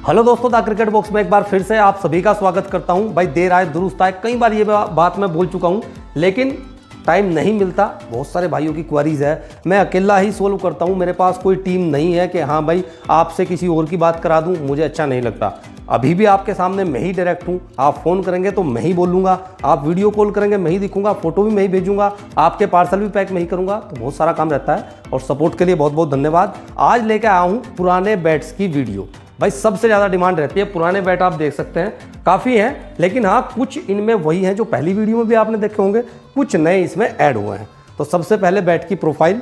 Hello दोस्तों, the cricket box में एक बार फिर से आप सभी का स्वागत करता हूं। भाई देर आए दुरुस्त आए, कई बार ये बात मैं बोल चुका हूं, लेकिन टाइम नहीं मिलता। बहुत सारे भाइयों की क्वारीज है, मैं अकेला ही सोल्व करता हूं। मेरे पास कोई टीम नहीं है कि हाँ भाई आपसे किसी और की बात करा दूं, मुझे अच्छा नहीं लगता। अभी भी आपके सामने मैं ही डायरेक्ट हूँ। आप फ़ोन करेंगे तो मैं ही बोलूँगा, आप वीडियो कॉल करेंगे मैं ही दिखूंगा, फोटो भी मैं ही भेजूंगा, आपके पार्सल भी पैक मैं ही करूँगा। तो बहुत सारा काम रहता है और सपोर्ट के लिए बहुत बहुत धन्यवाद। आज लेकर आया हूँ पुराने बैट्स की वीडियो। भाई सबसे ज़्यादा डिमांड रहती है पुराने बैट, आप देख सकते हैं काफ़ी हैं, लेकिन हाँ कुछ इनमें वही हैं जो पहली वीडियो में भी आपने देखे होंगे, कुछ नए इसमें ऐड हुए हैं। तो सबसे पहले बैट की प्रोफाइल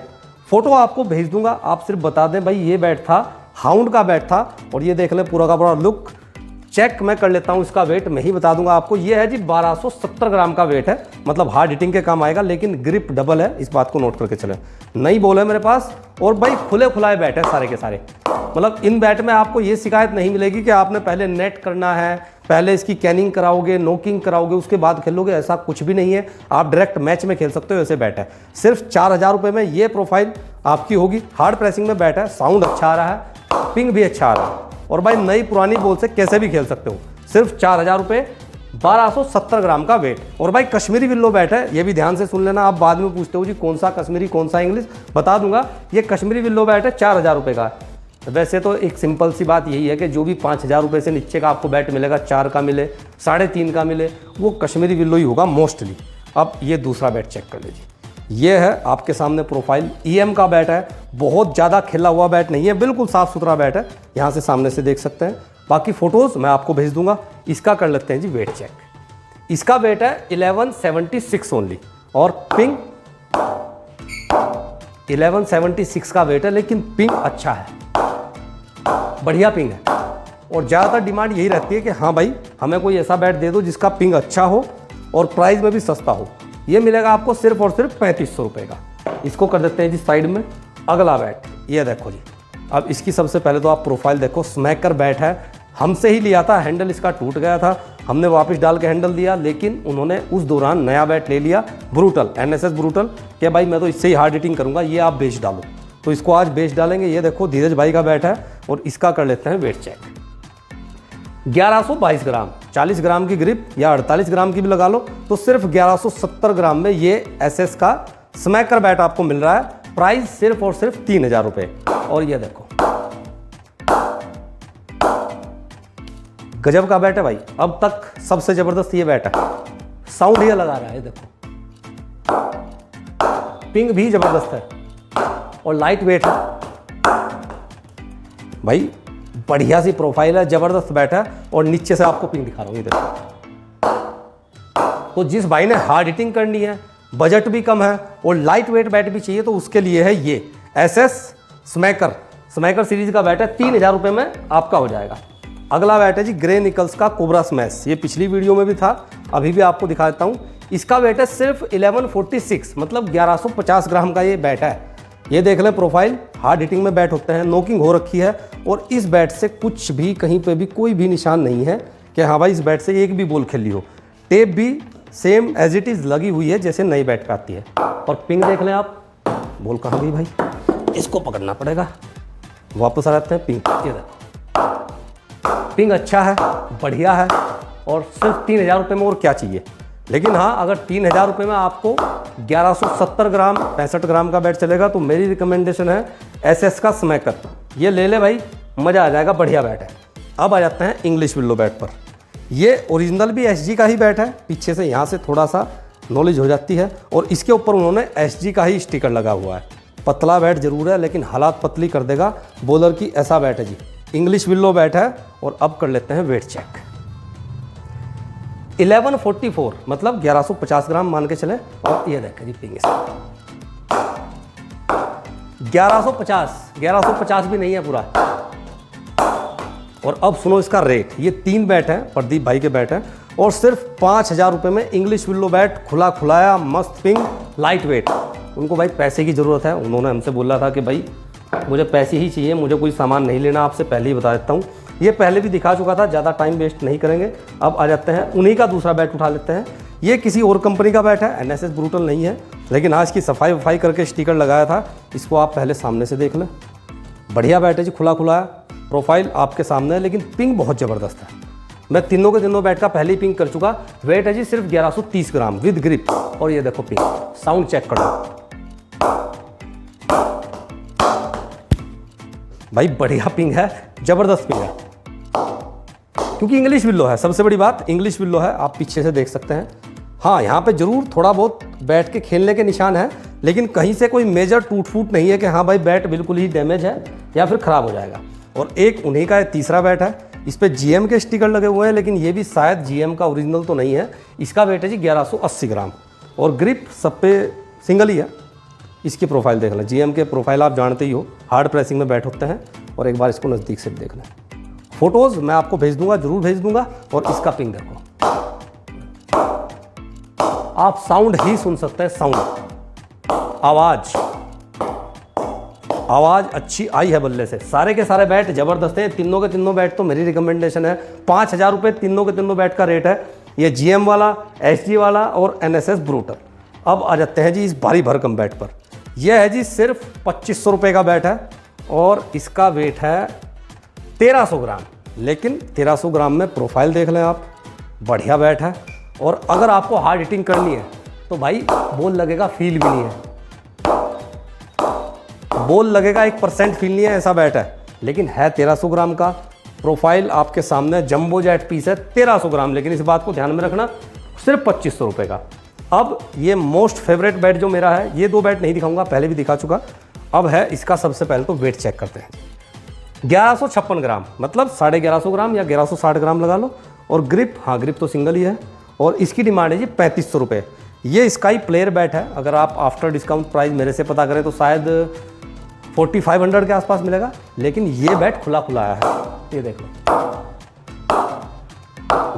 फोटो आपको भेज दूंगा, आप सिर्फ बता दें भाई ये बैट था, हाउंड का बैट था। और ये देख लें पूरा का पूरा लुक, चेक मैं कर लेता हूँ। इसका वेट मैं ही बता दूंगा आपको। ये है जी 1270 ग्राम का वेट है, मतलब हार्ड हिटिंग के काम आएगा, लेकिन ग्रिप डबल है, इस बात को नोट करके चले। नई बॉल है मेरे पास और भाई खुले खुलाए बैट है सारे के सारे। मतलब इन बैट में आपको ये शिकायत नहीं मिलेगी कि आपने पहले नेट करना है, पहले इसकी कैनिंग कराओगे, नोकिंग कराओगे, उसके बाद खेलोगे, ऐसा कुछ भी नहीं है। आप डायरेक्ट मैच में खेल सकते हो, ऐसे बैट है। सिर्फ 4000 रुपये में ये प्रोफाइल आपकी होगी। हार्ड प्रेसिंग में बैट है, साउंड अच्छा आ रहा है, पिंग भी अच्छा आ रहा है, और भाई नई पुरानी बॉल से कैसे भी खेल सकते हो। सिर्फ 4000 रुपये, 1270 ग्राम का वेट। और भाई कश्मीरी विल्लो बैट है, ये भी ध्यान से सुन लेना। आप बाद में पूछते हो जी कौन सा कश्मीरी कौन सा इंग्लिश, बता दूंगा। ये कश्मीरी विल्लो बैट है, 4000 रुपये का। वैसे तो एक सिंपल सी बात यही है कि जो भी 5000 रुपये से नीचे का आपको बैट मिलेगा, 4 का मिले, 3.5 का मिले, वो कश्मीरी विल्लो ही होगा मोस्टली। अब ये दूसरा बैट चेक कर लीजिए, ये है आपके सामने प्रोफाइल। EM का बैट है, बहुत ज़्यादा खेला हुआ बैट नहीं है, बिल्कुल साफ़ सुथरा बैट है, यहाँ से सामने से देख सकते हैं। बाकी फ़ोटोज़ मैं आपको भेज दूंगा। इसका कर लेते हैं जी वेट चेक। इसका वेट है 1176 ओनली, और पिंग 1176 का वेट है, लेकिन पिंग अच्छा है, बढ़िया पिंग है। और ज़्यादातर डिमांड यही रहती है कि हाँ भाई हमें कोई ऐसा बैट दे दो जिसका पिंग अच्छा हो और प्राइस में भी सस्ता हो। ये मिलेगा आपको सिर्फ और सिर्फ 3500 रुपये का। इसको कर देते हैं जी साइड में। अगला बैट ये देखो जी। अब इसकी सबसे पहले तो आप प्रोफाइल देखो, स्मैकर बैट है, हमसे ही लिया था, हैंडल इसका टूट गया था, हमने वापस डाल के हैंडल दिया, लेकिन उन्होंने उस दौरान नया बैट ले लिया, ब्रूटल, NSS ब्रूटल, कि भाई मैं तो इससे ही हार्ड हिटिंग करूँगा, ये आप बेच डालो। तो इसको आज बेच डालेंगे। ये देखो धीरज भाई का बैट है, और इसका कर लेते हैं वेट चेक। 1122 ग्राम, 40 ग्राम की ग्रिप या 48 ग्राम की भी लगा लो, तो सिर्फ 1170 ग्राम में ये SS का स्मैकर बैट आपको मिल रहा है। प्राइस सिर्फ और सिर्फ 3000 रुपये। और ये देखो गजब का बैट है भाई, अब तक सबसे जबरदस्त ये बैट है। साउंड ये लगा रहा है, देखो पिंग भी जबरदस्त है और लाइट वेट है भाई, बढ़िया सी प्रोफाइल है, जबरदस्त बैट है। और नीचे से आपको पिंग दिखा रहा हूं, ये देखो। तो जिस भाई ने हार्ड हिटिंग करनी है, बजट भी कम है और लाइट वेट बैट भी चाहिए, तो उसके लिए है ये SS स्मैकर सीरीज का बैट है। 3000 रुपये में आपका हो जाएगा। अगला बैट है जी ग्रे निकल्स का कोबरा स्मैश। ये पिछली वीडियो में भी था, अभी भी आपको दिखा देता हूँ। इसका वेट है सिर्फ 1146, मतलब 1150 ग्राम का ये बैट है। ये देख लें प्रोफाइल, हार्ड हिटिंग में बैट होते हैं, नोकिंग हो रखी है, और इस बैट से कुछ भी कहीं पे भी कोई भी निशान नहीं है कि हाँ भाई इस बैट से एक भी बॉल खेली हो। टेप भी सेम एज इट इज़ लगी हुई है जैसे नई बैट पे आती है। और पिंग देख लें आप, बॉल कहाँ गई भाई, इसको पकड़ना पड़ेगा। वापस आ जाते हैं पिंग, ये देखो पिंग अच्छा है, बढ़िया है, और सिर्फ 3000 रुपये में और क्या चाहिए। लेकिन हाँ अगर 3000 रुपये में आपको 1170 ग्राम 65 ग्राम का बैट चलेगा, तो मेरी रिकमेंडेशन है SS का स्मैकर। ये ले ले भाई, मज़ा आ जाएगा, बढ़िया बैट है। अब आ जाते हैं इंग्लिश विल्लो बैट पर। ये ओरिजिनल भी SG का ही बैट है, पीछे से यहाँ से थोड़ा सा नॉलेज हो जाती है, और इसके ऊपर उन्होंने SG का ही स्टिकर लगा हुआ है। पतला बैट जरूर है, लेकिन हालात पतली कर देगा बॉलर की, ऐसा बैट है जी। इंग्लिश विल्लो बैट है। और अब कर लेते हैं वेट चेक। 1144, मतलब 1150 ग्राम मान के चले। और ये देखें जी पिंग 1150 भी नहीं है पूरा। और अब सुनो इसका रेट। ये 3 बैट हैं, प्रदीप भाई के बैट हैं, और सिर्फ 5000 रुपये में इंग्लिश विल्लो बैट, खुला खुलाया, मस्त पिंग, लाइट वेट। उनको भाई पैसे की ज़रूरत है, उन्होंने हमसे बोला था कि भाई मुझे पैसे ही चाहिए, मुझे कोई सामान नहीं लेना, आपसे पहले ही बता देता हूँ। ये पहले भी दिखा चुका था, ज़्यादा टाइम वेस्ट नहीं करेंगे। अब आ जाते हैं उन्हीं का दूसरा बैट उठा लेते हैं। ये किसी और कंपनी का बैट है, NSS ब्रूटल नहीं है, लेकिन आज की सफाई वफाई करके स्टिकर लगाया था। इसको आप पहले सामने से देख लें, बढ़िया बैट है जी, खुला खुला है। प्रोफाइल आपके सामने है, लेकिन पिंग बहुत ज़बरदस्त है। मैं तीनों के तीनों बैट का पहले ही पिंग कर चुका। वेट है जी सिर्फ 1130 ग्राम विद ग्रिप। और ये देखो पिंग, साउंड चेक करो भाई, बढ़िया पिंग है, ज़बरदस्त पिंग है, क्योंकि इंग्लिश विल्लो है। सबसे बड़ी बात इंग्लिश विल्लो है, आप पीछे से देख सकते हैं। हाँ, यहाँ पे जरूर थोड़ा बहुत बैट के खेलने के निशान हैं, लेकिन कहीं से कोई मेजर टूट फूट नहीं है कि हाँ भाई बैट बिल्कुल ही डैमेज है या फिर ख़राब हो जाएगा। और एक उन्हीं का तीसरा बैट है, इस पे GM के स्टिकर लगे हुए हैं, लेकिन ये भी शायद GM का ओरिजिनल तो नहीं है। इसका वेट है जी 1180 ग्राम और ग्रिप सब पे सिंगल ही है। इसकी प्रोफाइल देख लें, GM के प्रोफाइल आप जानते ही हो, हार्ड प्रेसिंग में बैट होते हैं। और एक बार इसको नज़दीक से देख लें, फोटोज़ मैं आपको भेज दूंगा, जरूर भेज दूंगा। और इसका पिंग देखो, आप साउंड ही सुन सकते हैं, साउंड, आवाज़ अच्छी आई है बल्ले से। सारे के सारे बैट ज़बरदस्त हैं, तीनों के तीनों बैट तो मेरी रिकमेंडेशन है। 5000 रुपये तीनों के तीनों बैट का रेट है। ये GM वाला, SG वाला और NSS ब्रूटर। अब आ जाते हैं जी इस भारी भरकम बैट पर। यह है जी सिर्फ 2500 रुपये का बैट है और इसका वेट है 1300 ग्राम। लेकिन 1300 ग्राम में प्रोफाइल देख लें आप, बढ़िया बैट है। और अगर आपको हार्ड हिटिंग करनी है तो भाई बॉल लगेगा, फील भी नहीं है, बॉल लगेगा 1% फील नहीं है, ऐसा बैट है। लेकिन है 1300 ग्राम का। प्रोफाइल आपके सामने, जंबो जेट पीस है 1300 ग्राम, लेकिन इस बात को ध्यान में रखना, सिर्फ 2500 रुपये का। अब ये मोस्ट फेवरेट बैट जो मेरा है, ये 2 बैट नहीं दिखाऊंगा, पहले भी दिखा चुका। अब है इसका सबसे पहले तो वेट चेक करते हैं। 1156 ग्राम, मतलब 1150 ग्राम या 1160 ग्राम लगा लो। और ग्रिप, हाँ ग्रिप तो सिंगल ही है। और इसकी डिमांड है जी 3500 रुपये। ये स्काई प्लेयर बैट है, अगर आप आफ्टर डिस्काउंट प्राइस मेरे से पता करें तो शायद 4500 के आसपास मिलेगा। लेकिन ये बैट खुला खुला आया है, ये देख लो।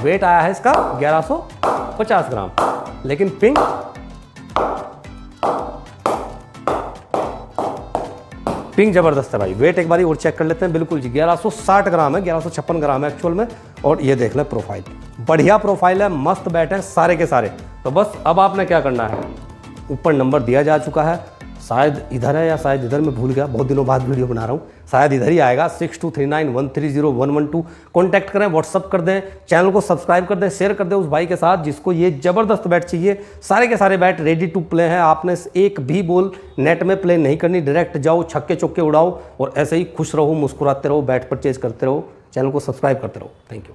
वेट आया है इसका 1150 ग्राम, लेकिन पिंग ज़बरदस्त है भाई। वेट एक बारी और चेक कर लेते हैं। बिल्कुल जी 1160 ग्राम है, 1156 ग्राम है एक्चुअल में। और ये देख लें प्रोफाइल, बढ़िया प्रोफाइल है, मस्त बैट है सारे के सारे। तो बस अब आपने क्या करना है, ऊपर नंबर दिया जा चुका है, शायद इधर है या शायद इधर, मैं भूल गया, बहुत दिनों बाद वीडियो बना रहा हूँ, शायद इधर ही आएगा। 6239130112 कॉन्टैक्ट करें, व्हाट्सअप कर दें, चैनल को सब्सक्राइब कर दें, शेयर कर दें उस भाई के साथ जिसको ये ज़बरदस्त बैट चाहिए। सारे के सारे बैट रेडी टू प्ले हैं, आपने एक भी बॉल नेट में प्ले नहीं करनी, डायरेक्ट जाओ, छक्के चौके उड़ाओ और ऐसे ही खुश रहो, मुस्कुराते रहो, बैट परचेज करते रहो, चैनल को सब्सक्राइब करते रहो। Thank you.